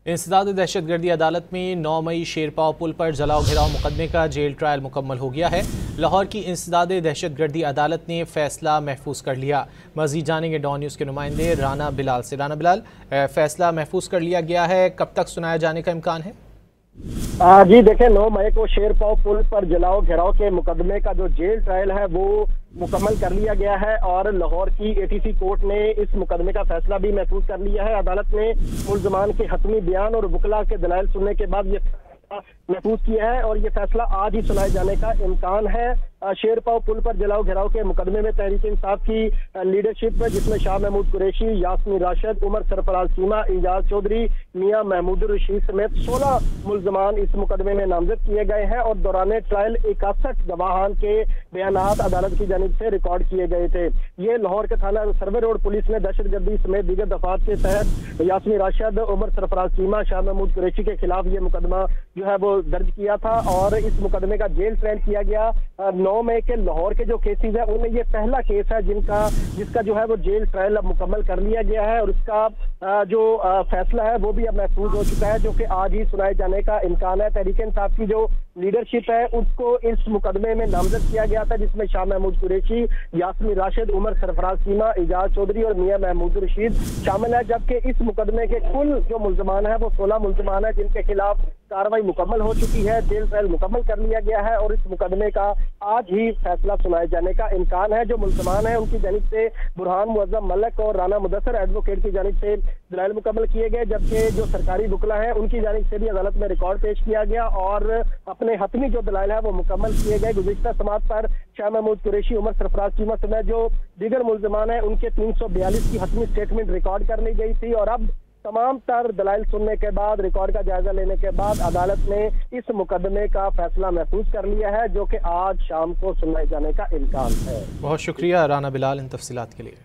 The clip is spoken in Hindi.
इंसदाद दहशतगर्दी अदालत में 9 मई शेरपाव पुल पर जलाओ घिराव मुकदमे का जेल ट्रायल मुकम्मल हो गया है। लाहौर की इंसदाद दहशतगर्दी अदालत ने फैसला महफूज कर लिया। मज़ीद जानेंगे डॉन न्यूज़ के नुमाइंदे राना बिलाल से। राना बिलाल, फैसला महफूज कर लिया गया है, कब तक सुनाया जाने का इम्कान है? जी देखें, 9 मई को शेरपाव पुल पर जलाओ घेराव के मुकदमे का जो जेल ट्रायल है वो मुकम्मल कर लिया गया है और लाहौर की एटीसी कोर्ट ने इस मुकदमे का फैसला भी महफूज कर लिया है। अदालत ने मुल्ज़मान के हतमी बयान और वकला के दलाइल सुनने के बाद ये महफूज किया है और ये फैसला आज ही सुनाए जाने का इम्कान है। शेरपाव पुल पर जलाओ घेराव के मुकदमे में तहरीक इंसाफ की लीडरशिप, जिसमें शाह महमूद कुरैशी, यास्मीन राशिद, उमर सरफराज चीमा, एजाज चौधरी, मियां महमूद रशीद समेत 16 मुल्जमान इस मुकदमे में नामजद किए गए हैं और दौरान ट्रायल 61 गवाहान के बयानात अदालत की जानिब से रिकॉर्ड किए गए थे। ये लाहौर के थाना सर्वे रोड पुलिस ने दहशतगर्दी समेत दीगर दफात के तहत यास्मीन राशिद, उमर सरफराज चीमा, शाह महमूद कुरैशी के खिलाफ ये मुकदमा जो है वो दर्ज किया था और इस मुकदमे का जेल ट्रायल किया गया। 9 मई के लाहौर के जो केसेस है उनमें ये पहला केस है जिसका जो है वो जेल ट्रायल अब मुकम्मल कर लिया गया है और इसका जो फैसला है वो भी अब महफूज हो चुका है, जो कि आज ही सुनाए जाने का इम्कान है। तहरीक इंसाफ की जो लीडरशिप है उसको इस मुकदमे में नामजद किया गया था, जिसमें शाह महमूद कुरैशी, यास्मीन राशिद, उमर सरफराज चीमा, एजाज चौधरी और मियां महमूद रशीद शामिल है। जबकि इस मुकदमे के कुल जो मुल्जमान है वो 16 मुल्जमान है जिनके खिलाफ कार्रवाई मुकम्मल हो चुकी है, जेल ट्रायल मुकम्मल कर लिया गया है और इस मुकदमे का आज ही फैसला सुनाए जाने का इम्कान है। जो मुल्जमान है उनकी जानिब से बुरहान मुअज्जम मलिक और राना मुदस्सर एडवोकेट की जानिब से दलाइल मुकम्मल किए गए, जबकि जो सरकारी वकला है उनकी जानिब से भी अदालत में रिकॉर्ड पेश किया गया और अपने हतमी जो दलाइल है वो मुकम्मल किए गए। गुज़िश्ता समात पर शाह महमूद कुरैशी, उमर सरफराज चीमा समेत जो दीगर मुल्जमान है उनके 342 की हतमी स्टेटमेंट रिकॉर्ड कर ली गई थी और अब तमाम तर दलाइल सुनने के बाद, रिकॉर्ड का जायजा लेने के बाद अदालत ने इस मुकदमे का फैसला महफूज कर लिया है, जो कि आज शाम को सुनाए जाने का इम्कान है। बहुत शुक्रिया राना बिलाल इन तफसीलात के लिए।